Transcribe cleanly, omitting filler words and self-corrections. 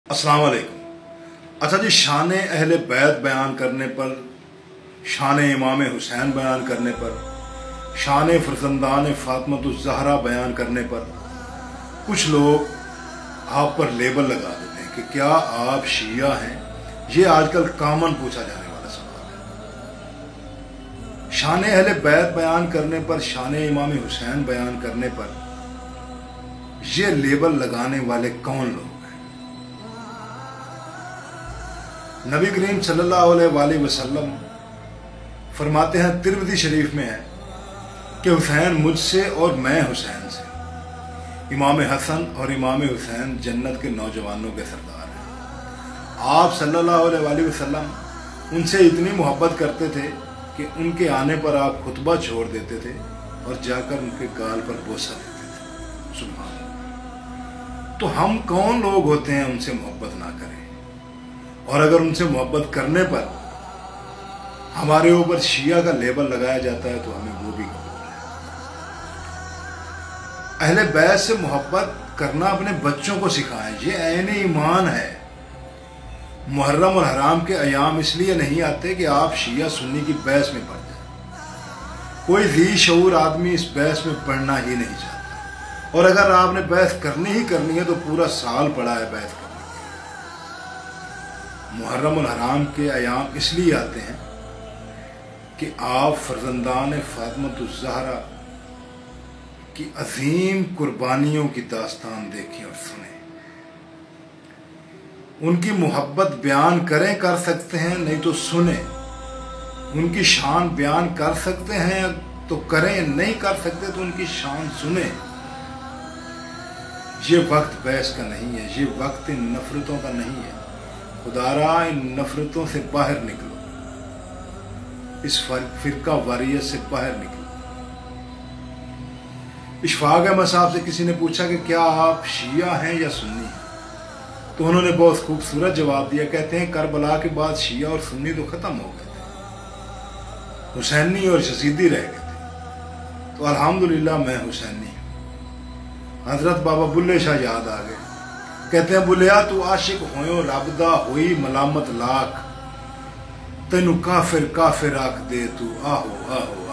अस्सलाम वालेकुम। अच्छा जी, शान अहले बैत बयान करने पर, शान इमाम हुसैन बयान करने पर, शान फरजंदान फातिमतुज़ ज़हरा बयान करने पर कुछ लोग आप पर लेबल लगा देते हैं कि क्या आप शिया हैं। ये आजकल कॉमन पूछा जाने वाला सवाल है। शान अहले बैत बयान करने पर, शान इमाम हुसैन बयान करने पर ये लेबल लगाने वाले कौन लोग? नबी करीम सल्लल्लाहु अलैहि वसल्लम फरमाते हैं, तिरमिज़ी शरीफ में है कि हुसैन मुझसे और मैं हुसैन से। इमाम हसन और इमाम हुसैन जन्नत के नौजवानों के सरदार हैं। आप सल्लल्लाहु अलैहि वसल्लम उनसे इतनी मोहब्बत करते थे कि उनके आने पर आप खुतबा छोड़ देते थे और जाकर उनके गाल पर बोसा देते थे। सुभान अल्लाह। तो हम कौन लोग होते हैं उनसे मोहब्बत ना करें, और अगर उनसे मोहब्बत करने पर हमारे ऊपर शिया का लेबल लगाया जाता है तो हमें वो भी कबूल है। अहले बैत से मोहब्बत करना अपने बच्चों को सिखाएं, ये ऐन ईमान है। मुहर्रम और हराम के अयाम इसलिए नहीं आते कि आप शिया सुन्नी की बहस में पड़ जाए। कोई ज़ी शऊर आदमी इस बहस में पढ़ना ही नहीं चाहता, और अगर आपने बहस करनी ही करनी है तो पूरा साल पड़ा है बहस करने। मुहर्रम और हराम के अयाम इसलिए आते हैं कि आप फरजंदान फातिमतुज़ ज़हरा की अजीम कुर्बानियों की दास्तान देखें और सुनें। उनकी मोहब्बत बयान करें, कर सकते हैं, नहीं तो सुने। उनकी शान बयान कर सकते हैं तो करें, नहीं कर सकते तो उनकी शान सुने। ये वक्त बहस का नहीं है, ये वक्त इन नफरतों का नहीं है। खुदारा इन नफरतों से बाहर निकलो, इस फिरका वारियत से बाहर निकलो। इशफाक अहमद साहब से किसी ने पूछा कि क्या आप शिया हैं या सुन्नी हैं, तो उन्होंने बहुत खूबसूरत जवाब दिया। कहते हैं, करबला के बाद शिया और सुन्नी तो खत्म हो गए थे, हुसैनी और यजीदी रह गए थे। तो अल्हम्दुलिल्लाह मैं हुसैनी हूं। हजरत बाबा बुल्ले शाह याद आ गए। कहते हैं, बुलिया तू आशिक होयो रबदा हुई मलामत लाख, तेनू काफिर काफिर आख दे तू आहो आहो।